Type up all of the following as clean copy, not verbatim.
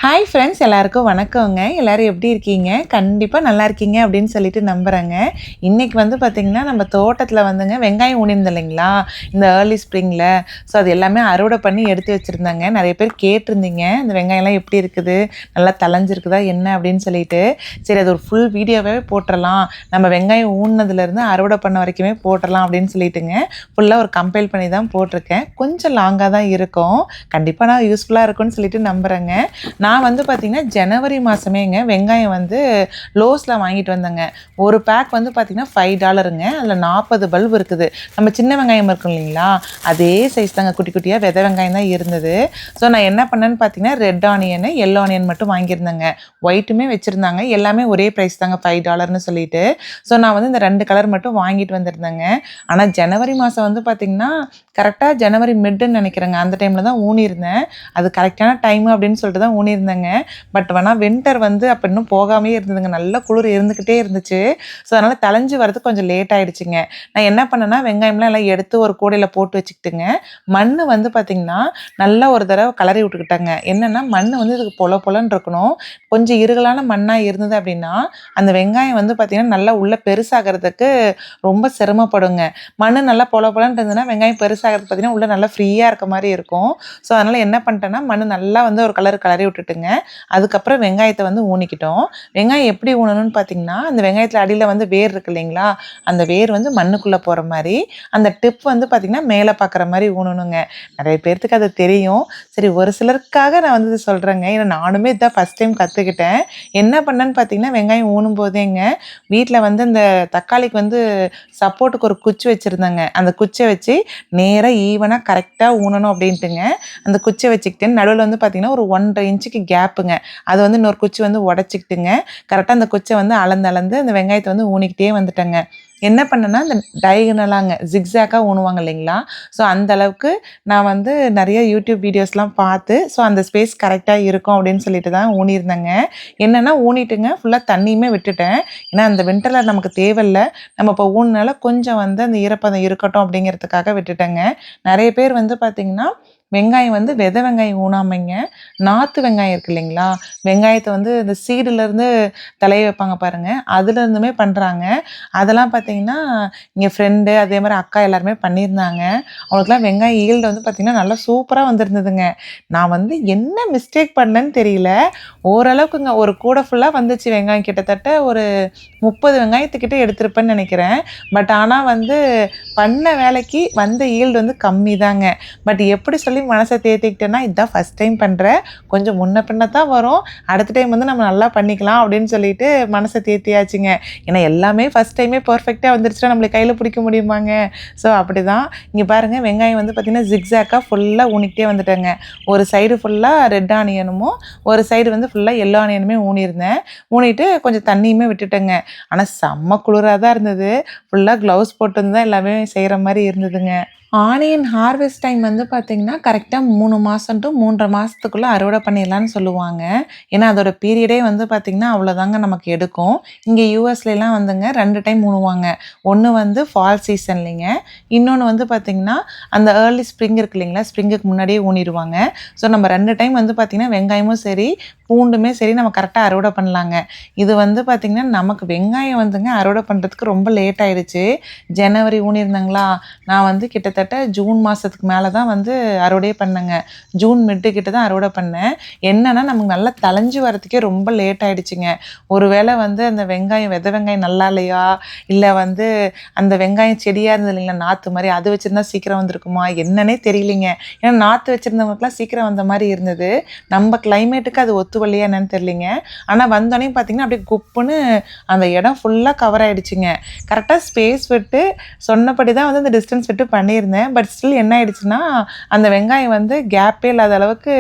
Hi friends, எல்லாருக்கும் வணக்கங்க. எல்லோரும் எப்படி இருக்கீங்க? கண்டிப்பாக நல்லா இருக்கீங்க அப்படின்னு சொல்லிட்டு நம்புகிறேங்க. இன்றைக்கி வந்து பார்த்திங்கன்னா நம்ம தோட்டத்தில் வந்துங்க வெங்காயம் ஊனியிருந்தோம் இல்லைங்களா, இந்த ஏர்லி ஸ்ப்ரிங்கில். ஸோ அது எல்லாமே அறுவடை பண்ணி எடுத்து வச்சுருந்தாங்க. நிறைய பேர் கேட்டிருந்தீங்க, இந்த வெங்காயம்லாம் எப்படி இருக்குது, நல்லா தளைஞ்சிருக்குதா என்ன அப்படின்னு சொல்லிட்டு. சரி, அது ஒரு ஃபுல் வீடியோவே போட்டுடலாம், நம்ம வெங்காயம் ஊன்னதுலேருந்து அறுவடை பண்ண வரைக்குமே போட்டுடலாம் அப்படின்னு சொல்லிட்டுங்க ஃபுல்லாக ஒரு கம்பைல் பண்ணி தான் போட்டிருக்கேன். கொஞ்சம் லாங்காக தான் இருக்கும், கண்டிப்பாக நான் யூஸ்ஃபுல்லாக இருக்கும்னு சொல்லிட்டு நம்புகிறேங்க. நான் வந்து பார்த்திங்கன்னா ஜனவரி மாதமேங்க வெங்காயம் வந்து லோஸில் வாங்கிட்டு வந்தேங்க. ஒரு பேக் வந்து பார்த்திங்கன்னா $5ங்க. அதில் 40 பல்பு இருக்குது. நம்ம சின்ன வெங்காயம் இருக்கும் இல்லைங்களா, அதே சைஸ் தாங்க, குட்டி குட்டியாக விதை வெங்காயம் தான் இருந்தது. ஸோ நான் என்ன பண்ணேன்னு பார்த்தீங்கன்னா ரெட் ஆனியன், எல்லோ ஆனியன் மட்டும் வாங்கியிருந்தேங்க. ஒயிட்டுமே வச்சுருந்தாங்க. எல்லாமே ஒரே ப்ரைஸ் தாங்க, $5ன்னு சொல்லிட்டு. ஸோ நான் வந்து இந்த 2 கலர் மட்டும் வாங்கிட்டு வந்திருந்தேங்க. ஆனால் ஜனவரி மாதம் வந்து பார்த்திங்கன்னா கரெக்டாக ஜனவரி மிட்டுன்னு நினைக்கிறேங்க, அந்த டைமில் தான் ஊனியிருந்தேன். அது கரெக்டான டைமு அப்படின்னு சொல்லிட்டு தான் ஊனியிருந்தேங்க. பட் வேணால் வின்டர் வந்து அப்போ இன்னும் போகாமே இருந்ததுங்க, நல்ல குளிர் இருந்துக்கிட்டே இருந்துச்சு. ஸோ அதனால் தளைஞ்சு வரதுக்கு கொஞ்சம் லேட் ஆகிடுச்சிங்க. நான் என்ன பண்ணேன்னா வெங்காயம்லாம் எல்லாம் எடுத்து ஒரு கூடையில் போட்டு வச்சுக்கிட்டுங்க, மண் வந்து பார்த்திங்கன்னா நல்லா ஒரு தடவை கலரி விட்டுக்கிட்டாங்க. என்னென்னா மண் வந்து இதுக்கு பொலன்னு இருக்கணும். கொஞ்சம் இருகலான மண்ணாக இருந்தது அப்படின்னா அந்த வெங்காயம் வந்து பார்த்திங்கன்னா நல்லா உள்ளே பெருசாகிறதுக்கு ரொம்ப சிரமப்படுங்க. மண் நல்லா பொலன்னு இருந்ததுன்னா வெங்காயம் பெருசாகிறது பார்த்திங்கன்னா உள்ளே நல்லா ஃப்ரீயாக இருக்க மாதிரி இருக்கும். ஸோ அதனால் என்ன பண்ணிட்டேன்னா மண் நல்லா வந்து ஒரு கலரி விட்டுட்டுங்க, அதுக்கப்புறம் வெங்காயத்தை வந்து ஊனிக்கிட்டோம். வெங்காயம் எப்படி ஊனணும்னு பார்த்திங்கன்னா, அந்த வெங்காயத்தில் அடியில் வந்து வேர் இருக்குது இல்லைங்களா, அந்த வேர் வந்து மண்ணுக்குள்ளே போகிற மாதிரி, அந்த டிப் வந்து பார்த்திங்கன்னா மேலே பார்க்குற மாதிரி ஊனணுங்க. நிறைய பேர்த்துக்கு அது தெரியும். சரி, ஒரு சிலருக்காக நான் வந்து இது சொல்கிறேங்க. ஏன்னா நானுமே இதான் ஃபஸ்ட் டைம் கற்றுக்கிட்டேன். என்ன பண்ணேன்னு பார்த்திங்கன்னா வெங்காயம் ஊனும் போதேங்க வீட்டில் வந்து இந்த தக்காளிக்கு வந்து சப்போர்ட்டுக்கு ஒரு குச்சி வச்சுருந்தாங்க. அந்த குச்சியை வச்சு நேராக ஈவனாக கரெக்டாக ஊனணும் அப்படின்ட்டுங்க அந்த குச்சியை வச்சுக்கிட்டேன். நடுவில் வந்து பார்த்திங்கன்னா ஒரு 1.5 இன்ச்சுக்கு கேப்புங்க, அது வந்து இன்னொரு குச்சி வந்து உடச்சிக்கிட்டுங்க கரெக்டாக அந்த குச்சியை வந்து அளந்து அந்த வெங்காயத்தை வந்து ஊனிக்கிட்டே வந்துட்டேங்க. என்ன பண்ணேன்னா இந்த டயகனலாங்க ஜிக்ஸாக்காக ஊனுவாங்க இல்லைங்களா, ஸோ அந்த அளவுக்கு நான் வந்து நிறைய யூடியூப் வீடியோஸ்லாம் பார்த்து ஸோ அந்த ஸ்பேஸ் கரெக்டாக இருக்கும் அப்படின்னு சொல்லிட்டு தான் ஊனியிருந்தேங்க. என்னென்னா ஊனிட்டுங்க ஃபுல்லாக தண்ணியுமே விட்டுட்டேன். ஏன்னா அந்த வின்டரில் நமக்கு தேவையில்லை, நம்ம இப்போ ஊனினால கொஞ்சம் வந்து அந்த ஈரப்பதம் இருக்கட்டும் அப்படிங்கிறதுக்காக விட்டுட்டேங்க. நிறைய பேர் வந்து பார்த்திங்கன்னா வெங்காயம் வந்து விதை வெங்காயம் ஊனாமைங்க நாற்று வெங்காயம் இருக்குது இல்லைங்களா, வெங்காயத்தை வந்து இந்த சீடுலேருந்து தலைய வைப்பாங்க பாருங்கள், அதுலேருந்துமே பண்ணுறாங்க. அதெல்லாம் பார்த்திங்கன்னா இங்கே ஃப்ரெண்டு அதே மாதிரி அக்கா எல்லாருமே பண்ணியிருந்தாங்க. அவங்களுக்குலாம் வெங்காயம் ஈல்டு வந்து பார்த்திங்கன்னா நல்லா சூப்பராக வந்திருந்ததுங்க. நான் வந்து என்ன மிஸ்டேக் பண்ணேன்னு தெரியல, ஓரளவுக்குங்க ஒரு கூடை ஃபுல்லாக வந்துச்சு வெங்காயம், கிட்டத்தட்ட ஒரு 30 வெங்காயத்துக்கிட்ட எடுத்திருப்பேன்னு நினைக்கிறேன். பட் ஆனால் வந்து பண்ண வேலைக்கு வந்த ஈல்டு வந்து கம்மி தாங்க. பட் எப்படி சொல்லி மனசை தேர்த்திக்கிட்டேன்னா, இதுதான் ஃபஸ்ட் டைம் பண்ணுறேன், கொஞ்சம் முன்ன பின்ன தான் வரும், அடுத்த டைம் வந்து நம்ம நல்லா பண்ணிக்கலாம் அப்படின்னு சொல்லிட்டு மனசை தேர்த்தியாச்சுங்க. ஏன்னா எல்லாமே ஃபஸ்ட் டைமே பர்ஃபெக்டாக வந்துருச்சுன்னா நம்மளுக்கு கையில் பிடிக்க முடியுமாங்க. ஸோ அப்படி தான் இங்கே பாருங்கள், வெங்காயம் வந்து பார்த்திங்கன்னா ஜிக்ஸாக்காக ஃபுல்லாக ஊனிக்கிட்டே வந்துட்டேங்க. ஒரு சைடு ஃபுல்லாக ரெட் ஆனியனுமோ ஒரு சைடு வந்து ஃபுல்லாக எல்லோ ஆனியனுமே ஊனியிருந்தேன். ஊனிட்டு கொஞ்சம் தண்ணியுமே விட்டுட்டேங்க. ஆனால் செம்ம குளிராக தான் இருந்தது. ஃபுல்லாக க்ளவுஸ் போட்டு தான் எல்லாமே செய்கிற மாதிரி இருந்ததுங்க. ஆனியன் ஹார்வெஸ்ட் டைம் வந்து பார்த்திங்கன்னா கரெக்டாக 3 மாதம் டு 3.5 மாதத்துக்குள்ளே அறுவடை பண்ணிடலான்னு சொல்லுவாங்க. ஏன்னா அதோட பீரியடே வந்து பார்த்திங்கன்னா அவ்வளோதாங்க நமக்கு எடுக்கும். இங்கே யூஎஸ்லாம் வந்துங்க 2 டைம் ஊனுவாங்க. ஒன்று வந்து ஃபால் சீசன்லிங்க, இன்னொன்று வந்து பார்த்திங்கன்னா அந்த ஏர்லி ஸ்ப்ரிங் இருக்குது இல்லைங்களா, ஸ்ப்ரிங்குக்கு முன்னாடியே ஊனிடுவாங்க. ஸோ நம்ம 2 டைம் வந்து பார்த்திங்கன்னா வெங்காயமும் சரி பூண்டுமே சரி நம்ம கரெக்டாக அறுவடை பண்ணலாங்க. இது வந்து பார்த்திங்கன்னா நமக்கு வெங்காயம் வந்துங்க அறுவடை பண்ணுறதுக்கு ரொம்ப லேட் ஆகிடுச்சு. ஜனவரி ஊனியிருந்தாங்களா, நான் வந்து கிட்டத்தட்ட ஜூன் மாதத்துக்கு மேலே தான் வந்து அறுவடையே பண்ணேங்க. ஜூன் மிட்டு கிட்ட தான் அறுவடை பண்ணேன். என்னென்னா நமக்கு நல்லா தளைஞ்சு வரதுக்கே ரொம்ப லேட் ஆகிடுச்சிங்க. ஒரு வேளை வந்து அந்த வெங்காயம் விதை வெங்காயம் நல்லா இல்லையா, இல்லை வந்து அந்த வெங்காயம் செடியாக இருந்தது இல்லைங்களா நாற்று மாதிரி, அது வச்சுருந்தா சீக்கிரம் வந்திருக்குமா என்னன்னே தெரியலிங்க. ஏன்னா நாற்று வச்சுருந்தவங்களுக்குலாம் சீக்கிரம் வந்த மாதிரி இருந்தது. நம்ம கிளைமேட்டுக்கு அது ஒத்துவல்லையா என்னன்னு தெரியலிங்க. ஆனால் வந்தோடனே பார்த்திங்கன்னா அப்படியே குப்புன்னு அந்த இடம் ஃபுல்லாக கவர் ஆகிடுச்சிங்க. கரெக்டாக ஸ்பேஸ் விட்டு சொன்னபடி தான் வந்து அந்த டிஸ்டன்ஸ் விட்டு பண்ணியிருந்தேன். பட் ஸ்டில் என்ன ஆயிடுச்சுன்னா அந்த வெங்காயம் வந்து கேப்பே இல்லாத அளவுக்கு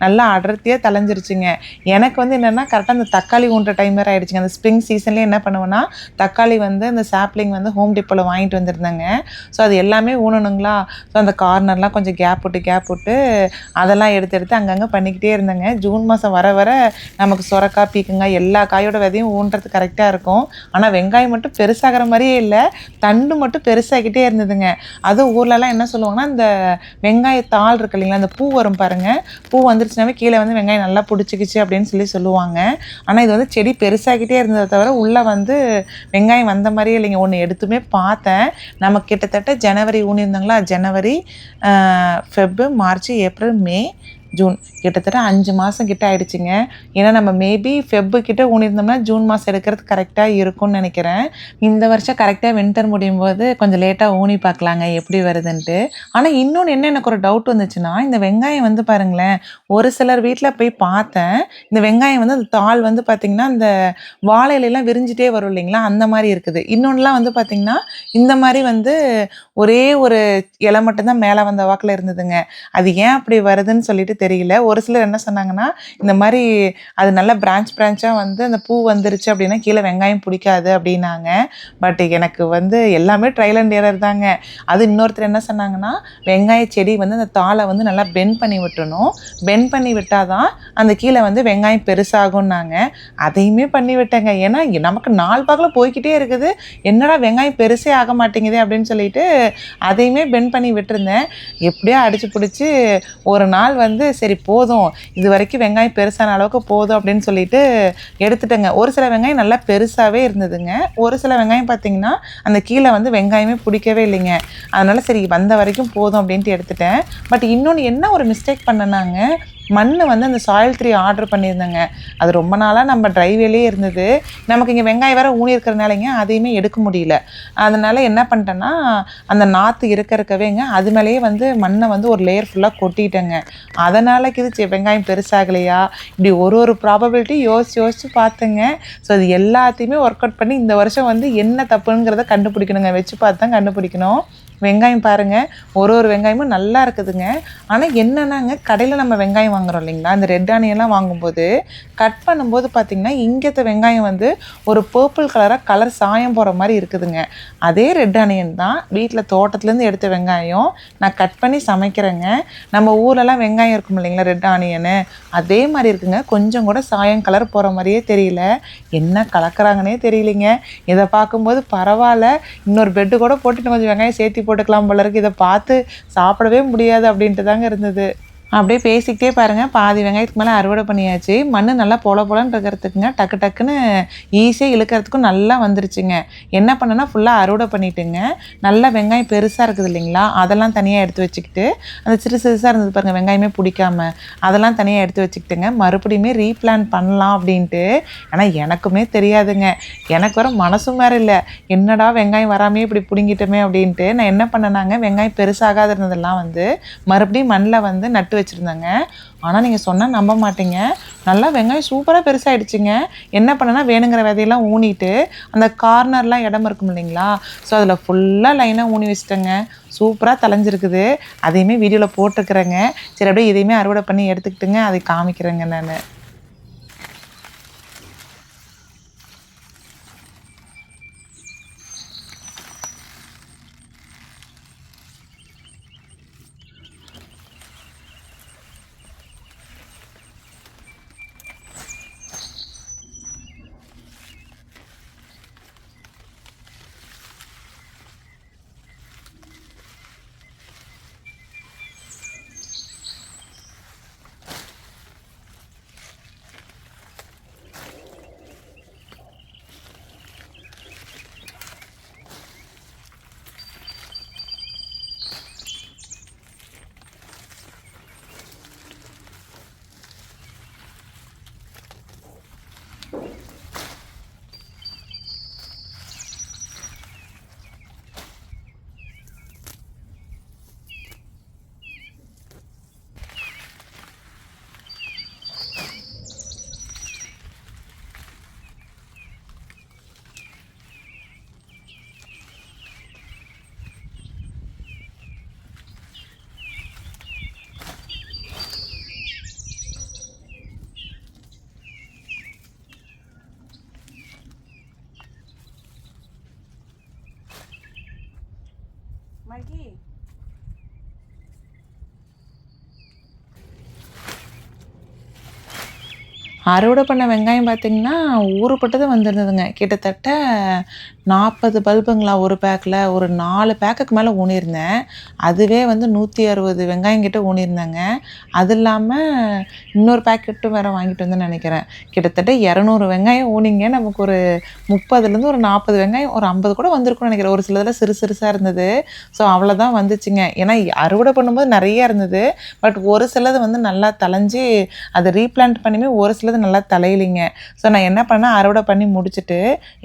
நல்லா அடர்த்தியாக தளைஞ்சிருச்சுங்க. எனக்கு வந்து என்னென்னா கரெக்டாக அந்த தக்காளி ஊன்ற டைம் வேறு ஆகிடுச்சிங்க. அந்த ஸ்ப்ரிங் சீசன்லேயே என்ன பண்ணுவேன்னா தக்காளி வந்து அந்த சாப்ளிங் வந்து ஹோம் டிப்போவில் வாங்கிட்டு வந்துருந்தேங்க. ஸோ அது எல்லாமே ஊனணுங்களா, ஸோ அந்த கார்னர்லாம் கொஞ்சம் கேப் விட்டு அதெல்லாம் எடுத்து அங்கங்கே பண்ணிக்கிட்டே இருந்தேங்க. ஜூன் மாதம் வர வர நமக்கு சொரக்காய் பீக்கங்காய் எல்லா காயோட விதையும் ஊன்றது கரெக்டாக இருக்கும். ஆனால் வெங்காயம் மட்டும் பெருசாகிற மாதிரியே இல்லை, தண்டு மட்டும் பெருசாகிக்கிட்டே இருந்ததுங்க. அதுவும் ஊர்லலாம் ஊர்லலாம் என்ன சொல்லுவாங்கன்னா, இந்த வெங்காயத்தாள் இருக்கு இல்லைங்களா, அந்த பூ வரும் பாருங்கள், பூ வந்துருச்சுனாவே கீழே வந்து வெங்காயம் நல்லா பிடிச்சிக்கிச்சு அப்படின்னு சொல்லுவாங்க. ஆனால் இது வந்து செடி பெருசாகிட்டே இருந்ததை தவிர உள்ளே வந்து வெங்காயம் வந்த மாதிரியே இல்லைங்க. ஒன்று எடுத்துமே பார்த்தேன். நம்ம கிட்டத்தட்ட ஜனவரி ஊனியிருந்தாங்களா, ஜனவரி, ஃபெப், மார்ச், ஏப்ரல், மே, ஜூன் கிட்டத்தட்ட 5 மாதம் கிட்ட ஆயிடுச்சுங்க. ஏன்னா நம்ம மேபி ஃபெப்பு கிட்ட ஊனியிருந்தோம்னா ஜூன் மாதம் எடுக்கிறது கரெக்டாக இருக்கும்னு நினைக்கிறேன். இந்த வருஷம் கரெக்டாக வின்டர் முடியும் போது கொஞ்சம் லேட்டாக ஊனி பார்க்கலாங்க எப்படி வருதுன்ட்டு. ஆனால் இன்னொன்று என்ன எனக்கு ஒரு டவுட் வந்துச்சுன்னா, இந்த வெங்காயம் வந்து பாருங்களேன், ஒரு சிலர் வீட்டில் போய் பார்த்தேன். இந்த வெங்காயம் வந்து அந்த தாள் வந்து பார்த்திங்கன்னா, இந்த வாழை இலையெல்லாம் விரிஞ்சிட்டே வரும் இல்லைங்களா, அந்த மாதிரி இருக்குது. இன்னொன்றுலாம் வந்து பார்த்திங்கன்னா, இந்த மாதிரி வந்து ஒரே ஒரு இலை மட்டும்தான் மேலே வந்த வாக்கில் இருந்ததுங்க. அது ஏன் அப்படி வருதுன்னு சொல்லிட்டு தெரியல. ஒரு சிலர் என்ன சொன்னாங்கன்னா, இந்த மாதிரி அது நல்லா பிரான்ச்சாக வந்து அந்த பூ வந்துருச்சு அப்படின்னா கீழே வெங்காயம் பிடிக்காது அப்படின்னாங்க. பட் எனக்கு வந்து எல்லாமே ட்ரையல் அண்ட் எரர் தாங்க. அது இன்னொருத்தர் என்ன சொன்னாங்கன்னா, வெங்காய செடி வந்து அந்த தாளை வந்து நல்லா பெண்ட் பண்ணி விட்டுணும். பெண்ட் பண்ணி விட்டால் தான் அந்த கீழே வந்து வெங்காயம் பெருசாகும்னாங்க. அதையுமே பண்ணி விட்டேங்க. ஏன்னா நமக்கு 4 பாக்கில் போய்கிட்டே இருக்குது, என்னடா வெங்காயம் பெருசே ஆக மாட்டேங்குது அப்படின்னு சொல்லிட்டு அதையுமே பெண்ட் பண்ணி விட்டுருந்தேன். எப்படியோ அடிச்சு பிடிச்சி ஒரு நாள் வந்து சரி போதும், இது வரைக்கும் வெங்காயம் பெருசான அளவுக்கு போதும் அப்படின்னு சொல்லிட்டு எடுத்துட்டேங்க. ஒரு சில வெங்காயம் நல்லா பெருசாகவே இருந்ததுங்க. ஒரு சில வெங்காயம் பார்த்திங்கன்னா அந்த கீழே வந்து வெங்காயமே பிடிக்கவே இல்லைங்க. அதனால் சரி வந்த வரைக்கும் போதும் அப்படின்ட்டு எடுத்துட்டேன். பட் இன்னொன்று என்ன ஒரு மிஸ்டேக் பண்ணேனாங்க, மண் வந்து அந்த சாயில் 3 ஆர்டர் பண்ணியிருந்தேங்க. அது ரொம்ப நாளாக நம்ம ட்ரைவேலே இருந்தது. நமக்கு இங்கே வெங்காயம் வேறு ஊனி இருக்கிறனாலங்க அதையுமே எடுக்க முடியல. அதனால் என்ன பண்ணிட்டேன்னா, அந்த நாற்று இருக்கவேங்க அது மேலேயே வந்து மண்ணை வந்து ஒரு லேயர் ஃபுல்லாக கொட்டிட்டேங்க. அதனாலக்கு இது வெங்காயம் பெருசாகலையா, இப்படி ஒரு ப்ராபபிலிட்டி யோசித்து பார்த்தேங்க. ஸோ அது எல்லாத்தையுமே ஒர்க் அவுட் பண்ணி இந்த வருஷம் வந்து என்ன தப்புங்கிறத கண்டுபிடிக்கணுங்க. வச்சு பார்த்து தான் கண்டுபிடிக்கணும். வெங்காயம் பாருங்கள், ஒரு வெங்காயமும் நல்லா இருக்குதுங்க. ஆனால் என்னென்னாங்க, கடையில் நம்ம வெங்காயம் வாங்குகிறோம் இல்லைங்களா, இந்த ரெட் ஆனியெல்லாம் வாங்கும்போது கட் பண்ணும்போது பார்த்திங்கன்னா இங்கேத்த வெங்காயம் வந்து ஒரு பர்பிள் கலர் சாயம் போகிற மாதிரி இருக்குதுங்க. அதே ரெட் ஆனியன் தான் வீட்டில் தோட்டத்துலேருந்து எடுத்த வெங்காயம் நான் கட் பண்ணி சமைக்கிறேங்க. நம்ம ஊர்லலாம் வெங்காயம் இருக்கும் இல்லைங்களா, ரெட் ஆனியனு அதே மாதிரி இருக்குங்க. கொஞ்சம் கூட சாயம் கலர் போகிற மாதிரியே தெரியல. என்ன கலக்கிறாங்கன்னே தெரியலிங்க. இதை பார்க்கும்போது பரவாயில்ல, இன்னொரு பெட்டு கூட போட்டு கொஞ்சம் வெங்காயம் சேர்த்தி போட்டுக்கலாம் போல இருக்குது. இதை பார்த்து சாப்பிடவே முடியாது அப்படின்ட்டு தாங்க இருந்தது. அப்படியே பேசிக்கிட்டே பாருங்கள், பாதி வெங்காயத்துக்கு மேலே அறுவடை பண்ணியாச்சு. மண் நல்லா பொலன்னு இருக்கிறதுக்குங்க டக்குன்னு ஈஸியாக இழுக்கிறதுக்கும் நல்லா வந்துருச்சுங்க. என்ன பண்ணேன்னா ஃபுல்லாக அறுவடை பண்ணிவிட்டுங்க, நல்லா வெங்காயம் பெருசாக இருக்குது இல்லைங்களா, அதெல்லாம் தனியாக எடுத்து வச்சுக்கிட்டு, அந்த சிறுசாக இருந்தது பாருங்கள் வெங்காயமே பிடிக்காம, அதெல்லாம் தனியாக எடுத்து வச்சுக்கிட்டுங்க, மறுபடியுமே ரீப்ளான் பண்ணலாம் அப்படின்ட்டு. ஆனால் எனக்குமே தெரியாதுங்க, எனக்கு வர மனசும் வேறு இல்லை. என்னடா வெங்காயம் வராமே இப்படி பிடுங்கிட்டோமே அப்படின்ட்டு நான் என்ன பண்ணேனாங்க, வெங்காயம் பெருசாகாத இருந்ததெல்லாம் வந்து மறுபடியும் மண்ணில் வந்து நட்டு வச்சுருந்தேங்க. ஆனால் நீங்கள் சொன்னால் நம்ப மாட்டீங்க, நல்லா வெங்காயம் சூப்பராக பெருசாகிடுச்சுங்க. என்ன பண்ணேன்னா வேணுங்கிற விதையெல்லாம் ஊனிட்டு அந்த கார்னர்லாம் இடம் இருக்கும் இல்லைங்களா, ஸோ அதில் ஃபுல்லாக லைனாக ஊனி வச்சுட்டேங்க. சூப்பராக தளைஞ்சிருக்குது. அதையுமே வீடியோவில் போட்டுக்கிறேங்க. சரி அப்படியே இதையுமே அறுவடை பண்ணி எடுத்துக்கிட்டுங்க, அதை காமிக்கிறேங்க நான். அறுவடை பண்ண வெங்காயம் பார்த்திங்கன்னா ஊறுப்பட்டது வந்திருந்ததுங்க. கிட்டத்தட்ட 40 பல்புங்களா ஒரு பேக்கில். ஒரு 4 பேக்குக்கு மேலே ஊனியிருந்தேன். அதுவே வந்து 160 வெங்காயம் கிட்ட ஊனியிருந்தேங்க. அது இல்லாமல் இன்னொரு பேக்கெட்டும் வேறு வாங்கிட்டு வந்தேன்னு நினைக்கிறேன். கிட்டத்தட்ட 200 வெங்காயம் ஊனிங்க. நமக்கு ஒரு 30லேருந்து ஒரு 40 வெங்காயம், ஒரு 50 கூட வந்திருக்கும்னு நினைக்கிறேன். ஒரு சிலதில் சிறு சிறுசாக இருந்தது. ஸோ அவ்வளோதான் வந்துச்சுங்க. ஏன்னா அறுவடை பண்ணும்போது நிறைய இருந்தது. பட் ஒரு சிலது வந்து நல்லா தளைஞ்சு அதை ரீப்ளான்ட் பண்ணியுமே ஒரு சிலது நல்லா தலையிலிங்க. ஸோ நான் என்ன பண்ணேன், அறுவடை பண்ணி முடிச்சுட்டு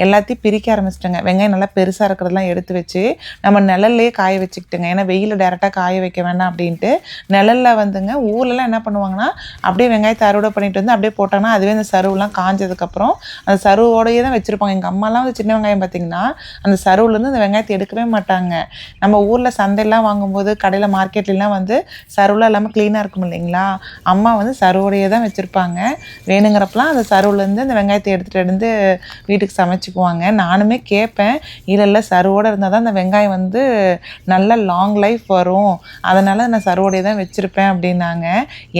எல்லாத்தையும் பிரிக்க ஆரம்பிச்சிட்டேங்க. வெங்காயம் நல்லா பெருசாக இருக்கிறதெல்லாம் எடுத்து வச்சு நம்ம நிழல்லையே காய வச்சுக்கிட்டுங்க. ஏன்னா வெயிலில் டேரெக்டாக காய வைக்க வேண்டாம் அப்படின்ட்டு நிழலில் வந்துங்க. ஊர்லலாம் என்ன பண்ணுவாங்கன்னா அப்படியே வெங்காயத்தை அறுவடை பண்ணிட்டு வந்து அப்படியே போட்டாங்கன்னா அதுவே அந்த சருவெலாம் காஞ்சதுக்கப்புறம் அந்த சருவோடையே தான் வச்சுருப்பாங்க. எங்கள் அம்மாலாம் வந்து சின்ன வெங்காயம் பார்த்திங்கன்னா அந்த சருவுலேருந்து அந்த வெங்காயத்தை எடுக்கவே மாட்டாங்க. நம்ம ஊரில் சந்தையெல்லாம் வாங்கும்போது கடையில் மார்க்கெட்லாம் வந்து சருவெலாம் இல்லாமல் க்ளீனாக இருக்கும் இல்லைங்களா, அம்மா வந்து சருவோடையே தான் வச்சுருப்பாங்க. வேணுங்கிறப்பெல்லாம் அந்த சருவுலேருந்து அந்த வெங்காயத்தை எடுத்துகிட்டு வீட்டுக்கு சமைச்சிக்குவாங்க. நானுமே கேட்பேன், இல்லை சருவோடு இருந்தால் தான் அந்த வெங்காயம் வந்து நல்ல லாங் லைஃப் வரும், அதனால் நான் சருவோடையே தான் வச்சுருப்பேன் அப்படின்னாங்க.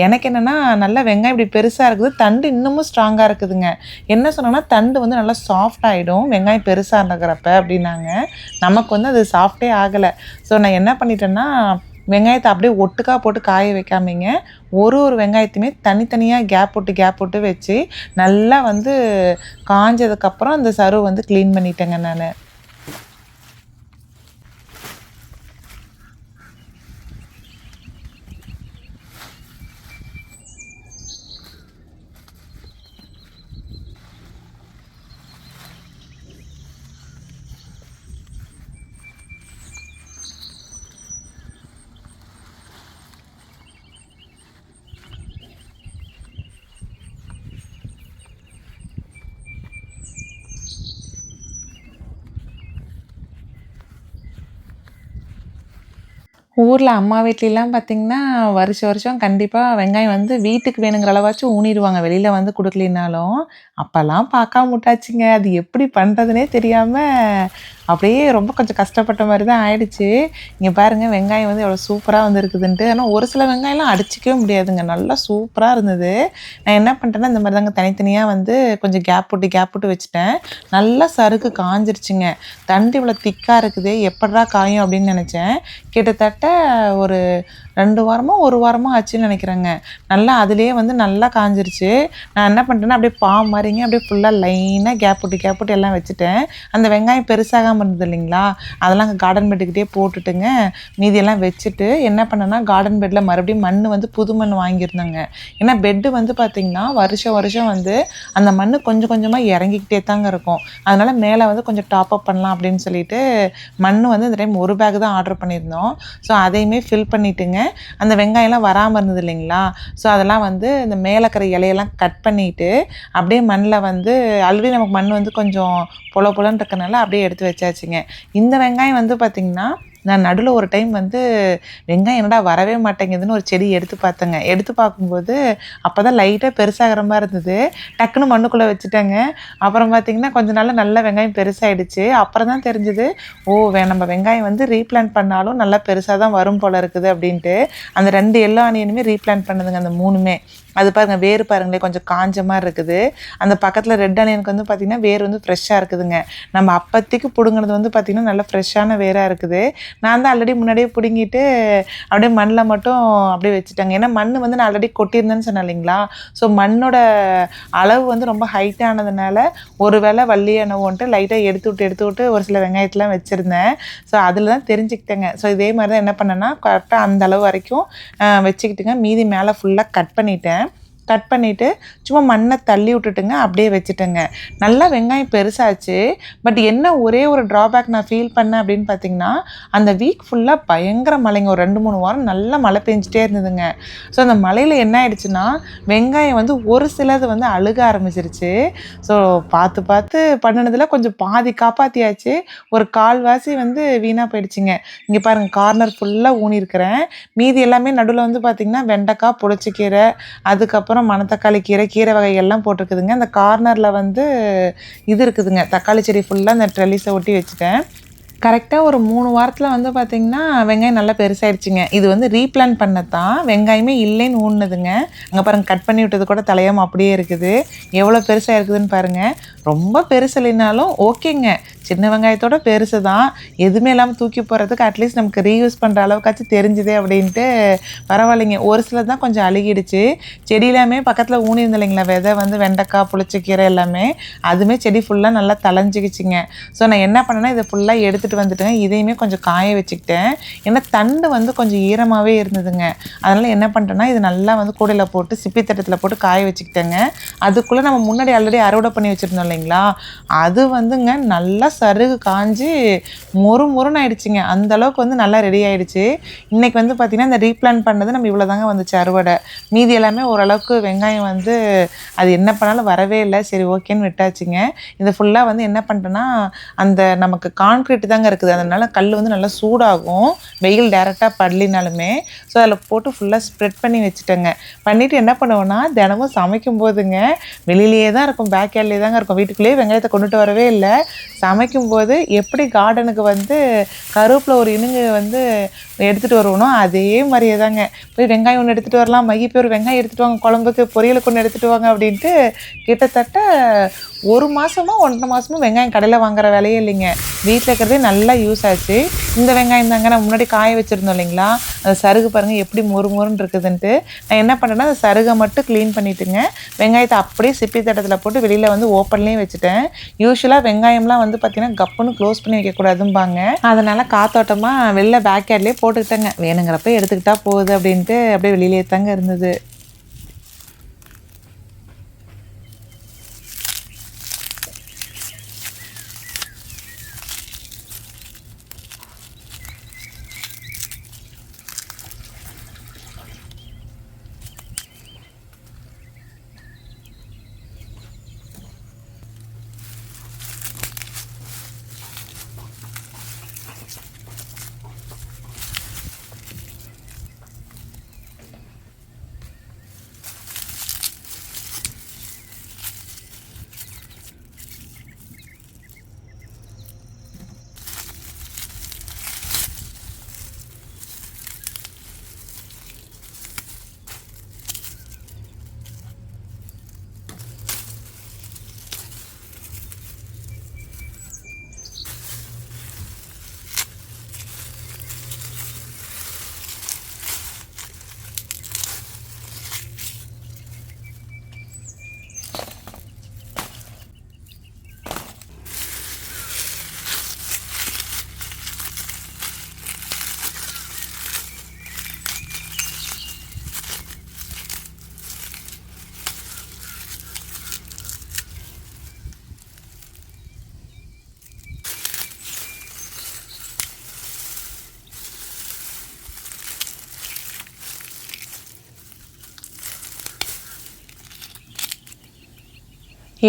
எனக்கு என்னென்னா நல்லா வெங்காயம் இப்படி பெருசாக இருக்குது, தண்டு இன்னமும் ஸ்ட்ராங்காக இருக்குதுங்க. என்ன சொன்னோன்னா தண்டு வந்து நல்லா சாஃப்ட் ஆகிடும் வெங்காயம் பெருசாக இருக்கிறப்ப அப்படின்னாங்க. நமக்கு வந்து அது சாஃப்டே ஆகலை. ஸோ நான் என்ன பண்ணிட்டேன்னா வெங்காயத்தை அப்படியே ஒட்டுக்கா போட்டு காய வைக்காமீங்க, ஒரு வெங்காயத்தையுமே தனித்தனியாக கேப் விட்டு வச்சு நல்லா வந்து காஞ்சதுக்கப்புறம் அந்த சருவு வந்து க்ளீன் பண்ணிட்டேங்க நான். ஊரில் அம்மா வீட்லலாம் பார்த்திங்கன்னா வருஷம் கண்டிப்பாக வெங்காயம் வந்து வீட்டுக்கு வேணுங்கிற அளவாச்சும் ஊனிடுவாங்க, வெளியில் வந்து கொடுக்கலினாலும். அப்போல்லாம் பார்க்காம விட்டாச்சுங்க. அது எப்படி பண்ணுறதுனே தெரியாமல் அப்படியே ரொம்ப கொஞ்சம் கஷ்டப்பட்ட மாதிரி தான் ஆயிடுச்சு. இங்கே பாருங்கள் வெங்காயம் வந்து எவ்வளோ சூப்பராக வந்துருக்குதுன்ட்டு. ஆனால் ஒரு சில வெங்காயம்லாம் அடிச்சிக்கவே முடியாதுங்க, நல்லா சூப்பராக இருந்தது. நான் என்ன பண்ணிட்டேன்னா இந்த மாதிரி தாங்க தனித்தனியாக வந்து கொஞ்சம் கேப் விட்டு வச்சுட்டேன். நல்லா சருக்கு காஞ்சிருச்சுங்க. தண்டு இவ்வளோ திக்காக இருக்குது, எப்படா காயும் அப்படின்னு நினச்சேன். கிட்டத்தட்ட ஒரு 2 வாரமோ 1 வாரமோ ஆச்சுன்னு நினைக்கிறேங்க. நல்லா அதிலேயே வந்து நல்லா காஞ்சிருச்சு. நான் என்ன பண்ணிட்டேன்னா அப்படியே பாம் மாதிரிங்க அப்படியே ஃபுல்லாக லைனாக கேப் விட்டு எல்லாம் வச்சுட்டேன். அந்த வெங்காயம் பெருசாகாமல் இருந்தது இல்லைங்களா, அதெல்லாம் அங்கே கார்டன் பெட்டுக்கிட்டே போட்டுட்டுங்க மீதியெல்லாம் வச்சுட்டு என்ன பண்ணேன்னா கார்டன் பெட்டில் மறுபடியும் மண் வந்து புது மண் வாங்கியிருந்தேங்க. ஏன்னா பெட்டு வந்து பார்த்திங்கன்னா வருஷம் வந்து அந்த மண் கொஞ்சம் கொஞ்சமாக இறங்கிக்கிட்டே தாங்க இருக்கும். அதனால் மேலே வந்து கொஞ்சம் டாப் அப் பண்ணலாம் அப்படின்னு சொல்லிட்டு மண் வந்து இந்த டைம் 1 பேக் தான் ஆர்டர் பண்ணியிருந்தோம். ஸோ அதையுமே ஃபில் பண்ணிவிட்டுங்க அந்த வெங்காயம்லாம் வராமல் இருந்தது இல்லைங்களா, ஸோ அதெல்லாம் வந்து இந்த மேலே இருக்கிற இலையெல்லாம் கட் பண்ணிவிட்டு அப்படியே மண்ணில் வந்து ஆல்ரெடி நமக்கு மண் வந்து கொஞ்சம் பொலன்னு இருக்கனால அப்படியே எடுத்து வச்சாச்சுங்க. இந்த வெங்காயம் வந்து பார்த்திங்கன்னா நான் நடுவில் ஒரு டைம் வந்து வெங்காயம் என்னடா வரவே மாட்டேங்குதுன்னு ஒரு செடி எடுத்து பார்த்தேங்க. எடுத்து பார்க்கும்போது அப்போ தான் லைட்டாக பெருசாகிற மாதிரி இருந்தது. டக்குன்னு மண்ணுக்குள்ளே வச்சுட்டேங்க. அப்புறம் பார்த்திங்கன்னா கொஞ்ச நாளில் நல்ல வெங்காயம் பெருசாகிடுச்சு. அப்புறம் தான் தெரிஞ்சுது, நம்ம வெங்காயம் வந்து ரீப்ளான்ட் பண்ணாலும் நல்லா பெருசாக தான் வரும் போல் இருக்குது அப்படின்ட்டு. அந்த 2 எல்லோ ஆனியனுமே ரீப்ளான்ட் பண்ணுதுங்க அந்த 3மே. அது பாருங்கள் வேறு பாருங்களேன் கொஞ்சம் காஞ்ச மாதிரி இருக்குது. அந்த பக்கத்தில் ரெட் ஆனியனுக்கு வந்து பார்த்திங்கன்னா வேர் வந்து ஃப்ரெஷ்ஷாக இருக்குதுங்க. நம்ம அப்போதைக்கு பிடுங்கினது வந்து பார்த்திங்கன்னா நல்லா ஃப்ரெஷ்ஷான வேராக இருக்குது. நான் தான் ஆல்ரெடி முன்னாடியே பிடுங்கிட்டு அப்படியே மண்ணில் மட்டும் அப்படியே வச்சுட்டேங்க. ஏன்னா மண் வந்து நான் ஆல்ரெடி கொட்டியிருந்தேன்னு சொன்னேன் இல்லைங்களா, ஸோ மண்ணோட அளவு வந்து ரொம்ப ஹைட்டானதுனால ஒரு வேளை வள்ளியானவோன்ட்டு லைட்டாக எடுத்து விட்டு ஒரு சில வெங்காயத்தெலாம் வச்சுருந்தேன். ஸோ அதில் தான் தெரிஞ்சுக்கிட்டேங்க. ஸோ இதே மாதிரி தான் என்ன பண்ணேன்னா கரெக்டாக அந்த அளவு வரைக்கும் வச்சுக்கிட்டுங்க. மீதி மேலே ஃபுல்லாக கட் பண்ணிவிட்டு சும்மா மண்ணை தள்ளி விட்டுட்டுங்க அப்படியே வச்சுட்டேங்க. நல்லா வெங்காயம் பெருசாச்சு. பட் என்ன ஒரே ஒரு ட்ராபேக் நான் ஃபீல் பண்ணேன் அப்படின்னு பார்த்தீங்கன்னா, அந்த வீக் ஃபுல்லாக பயங்கர மழைங்க. ஒரு 2-3 வாரம் நல்லா மழை பெஞ்சிட்டே இருந்ததுங்க. ஸோ அந்த மழையில் என்ன ஆயிடுச்சுன்னா வெங்காயம் வந்து ஒரு சிலது வந்து அழுக ஆரம்பிச்சிருச்சு. ஸோ பார்த்து பண்ணினதில் கொஞ்சம் பாதி காப்பாற்றியாச்சு, ஒரு கால்வாசி வந்து வீணாக போயிடுச்சுங்க. இங்கே பாருங்கள் கார்னர் ஃபுல்லாக ஊனியிருக்கிறேன். மீதி எல்லாமே நடுவில் வந்து பார்த்திங்கன்னா வெண்டைக்காய், புளிச்சக்கீரை, அதுக்கப்புறம் மணத்தக்காளி கீரை வகைகள்லாம் போட்டிருக்குதுங்க. அந்த கார்னரில் வந்து இது இருக்குதுங்க, தக்காளி செடி ஃபுல்லாக அந்த ட்ரெல்லிஸை ஒட்டி வச்சுட்டேன். கரெக்டாக ஒரு 3 வாரத்தில் வந்து பார்த்திங்கன்னா வெங்காயம் நல்லா பெருசாகிடுச்சிங்க. இது வந்து ரீப்ளான் பண்ணத்தான் வெங்காயமே இல்லைன்னு ஊன்னதுங்க. அங்கே பாருங்கள், கட் பண்ணி விட்டது கூட தலையாமல் அப்படியே இருக்குது. எவ்வளோ பெருசாக இருக்குதுன்னு பாருங்கள். ரொம்ப பெருசு இல்லைனாலும் ஓகேங்க, சின்ன வெங்காயத்தோட பெருசு தான். எதுவுமே இல்லாமல் தூக்கி போகிறதுக்கு அட்லீஸ்ட் நமக்கு ரீயூஸ் பண்ணுற அளவுக்காச்சும் தெரிஞ்சுதே அப்படின்ட்டு பரவாயில்லைங்க. ஒரு சிலது தான் கொஞ்சம் அழுகிடுச்சு. செடியிலாமே பக்கத்தில் ஊனியிருந்த இல்லைங்களா விதை வந்து வெண்டைக்காய், புளிச்சக்கீரை எல்லாமே, அதுவுமே செடி ஃபுல்லாக நல்லா தளைஞ்சிக்கிச்சிங்க. ஸோ நான் என்ன பண்ணேன்னா இதை ஃபுல்லாக எடுத்துகிட்டு வந்துட்டேன். இதையுமே கொஞ்சம் காய வச்சுக்கிட்டேன். ஏன்னா தண்டு வந்து கொஞ்சம் ஈரமாகவே இருந்ததுங்க. அதனால் என்ன பண்ணிட்டேன்னா இது நல்லா வந்து கூடையில் போட்டு சிப்பி தட்டத்தில் போட்டு காய வச்சுக்கிட்டேங்க. அதுக்குள்ளே நம்ம முன்னாடி ஆல்ரெடி அறுவடை பண்ணி வச்சுருந்தோம் இல்லைங்களா, அது வந்துங்க நல்லா சருகு காஞ்சி மொறு மொறுன்னு ஆயிடுச்சுங்க. அந்த அளவுக்கு வந்து நல்லா ரெடி ஆகிடுச்சு. இன்றைக்கி வந்து பார்த்திங்கன்னா இந்த ரீப்ளான் பண்ணது நம்ம இவ்வளோ தாங்க வந்துச்சு அறுவடை. மீதி எல்லாமே ஓரளவுக்கு வெங்காயம் வந்து அது என்ன பண்ணாலும் வரவே இல்லை. சரி ஓகேன்னு விட்டாச்சுங்க. இதை ஃபுல்லாக வந்து என்ன பண்ணிட்டேன்னா அந்த நமக்கு கான்க்ரீட் தாங்க இருக்குது, அதனால் கல் வந்து நல்லா சூடாகும் வெயில் டேரெக்டாக படலினாலுமே. ஸோ அதில் போட்டு ஃபுல்லாக ஸ்ப்ரெட் பண்ணி வச்சுட்டேங்க. பண்ணிவிட்டு என்ன பண்ணுவோன்னா தினமும் சமைக்கும் போதுங்க வெளியிலேயே தான் இருக்கும், பேக் யார்ட்லேயே தாங்க இருக்கும். வீட்டுக்குள்ளேயே வெங்காயத்தை கொண்டுட்டு வரவே இல்லை. சமைக்கும்போது எப்படி கார்டனுக்கு வந்து கருவேப்பிலை ஒரு இனுங்கு வந்து எடுத்துகிட்டு வருவனோ அதே மாதிரியே தாங்க போய் வெங்காயம் ஒன்று எடுத்துகிட்டு வரலாம், மைய போய் ஒரு வெங்காயம் எடுத்துகிட்டு வாங்க, குழம்புக்கு பொரியலுக்கு ஒன்று எடுத்துகிட்டு வாங்க அப்படின்ட்டு கிட்டத்தட்ட 1 மாதமோ 1.5 மாதமோ வெங்காயம் கடையில் வாங்குற வேலையே இல்லைங்க. வீட்டில் இருக்கிறதே நல்லா யூஸ் ஆச்சு. இந்த வெங்காயம் தாங்க நான் முன்னாடி காய வச்சுருந்தோம் இல்லைங்களா, அந்த சருகு பாருங்கள் எப்படி மொறு மொறுன்னு இருக்குதுன்ட்டு. நான் என்ன பண்ணேன்னா அந்த சருகை மட்டும் க்ளீன் பண்ணிவிட்டுங்க, வெங்காயத்தை அப்படியே சிப்பி தட்டத்தில் போட்டு வெளியில் வந்து ஓப்பன்லேயே வச்சுட்டேன். யூஸ்வலாக வெங்காயம்லாம் வந்து பார்த்திங்கன்னா கப்புன்னு க்ளோஸ் பண்ணி வைக்கக்கூடாதும்பாங்க. அதனால் காத்தோட்டமாக வெளில பேக் யார்ட்லேயே போட்டுக்கிட்டேங்க. வேணுங்கிறப்ப எடுத்துக்கிட்டா போகுது அப்படின்ட்டு அப்படியே வெளியிலே தாங்க இருந்தது.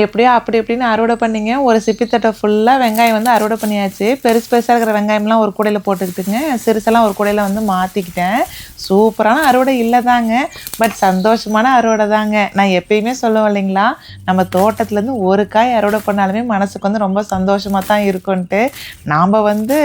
எப்படியோ அப்படி இப்படின்னு அறுவடை பண்ணிங்க. ஒரு சிப்பித்தட்டை ஃபுல்லாக வெங்காயம் வந்து அறுவடை பண்ணியாச்சு. பெருசு பெருசாக இருக்கிற வெங்காயம்லாம் ஒரு கூடையில் போட்டுக்கிட்டுங்க, சிறுசெல்லாம் ஒரு கூடையில் வந்து மாற்றிக்கிட்டேன். சூப்பரான அறுவடை இல்லை தாங்க, பட் சந்தோஷமான அறுவடை தாங்க. நான் எப்பயுமே சொல்லுவேன் இல்லைங்களா, நம்ம தோட்டத்துலேருந்து ஒரு காய் அறுவடை பண்ணாலுமே மனசுக்கு வந்து ரொம்ப சந்தோஷமாக தான் இருக்குன்ட்டு. நாம் வந்து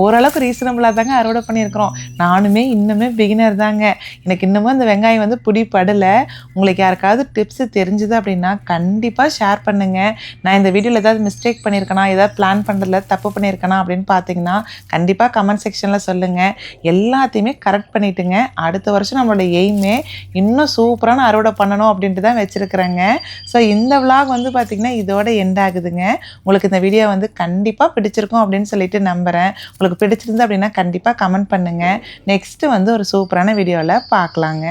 ஓரளவுக்கு ரீசனபுளாக தாங்க அறுவடை பண்ணியிருக்கிறோம். நானுமே இன்னுமே பிகினர் தாங்க. எனக்கு இன்னமும் அந்த வெங்காயம் வந்து பிடிப்படலை. உங்களுக்கு யாருக்காவது டிப்ஸு தெரிஞ்சுது அப்படின்னா கண்டிப்பாக ஷேர் பண்ணுங்கள். நான் இந்த வீடியோவில் ஏதாவது மிஸ்டேக் பண்ணியிருக்கேனா, ஏதாவது பிளான் பண்ணுறதுல தப்பு பண்ணியிருக்கேனா அப்படின்னு பார்த்தீங்கன்னா கண்டிப்பாக கமெண்ட் செக்ஷனில் சொல்லுங்கள். எல்லாத்தையுமே கரெக்ட் பண்ணிவிட்டுங்க. அடுத்த வருஷம் நம்மளோட எய்மே இன்னும் சூப்பரான அறுவடை பண்ணணும் அப்படின்ட்டு தான் வச்சுருக்குறேங்க. ஸோ இந்த விலாக் வந்து பார்த்திங்கன்னா இதோட எண்ட் ஆகுதுங்க. உங்களுக்கு இந்த வீடியோ வந்து கண்டிப்பாக பிடிச்சிருக்கும் அப்படின்னு சொல்லிட்டு நம்புகிறேன். உங்களுக்கு பிடிச்சிருந்து அப்படின்னா கண்டிப்பாக கமெண்ட் பண்ணுங்கள். நெக்ஸ்ட்டு வந்து ஒரு சூப்பரான வீடியோவில் பார்க்கலாங்க.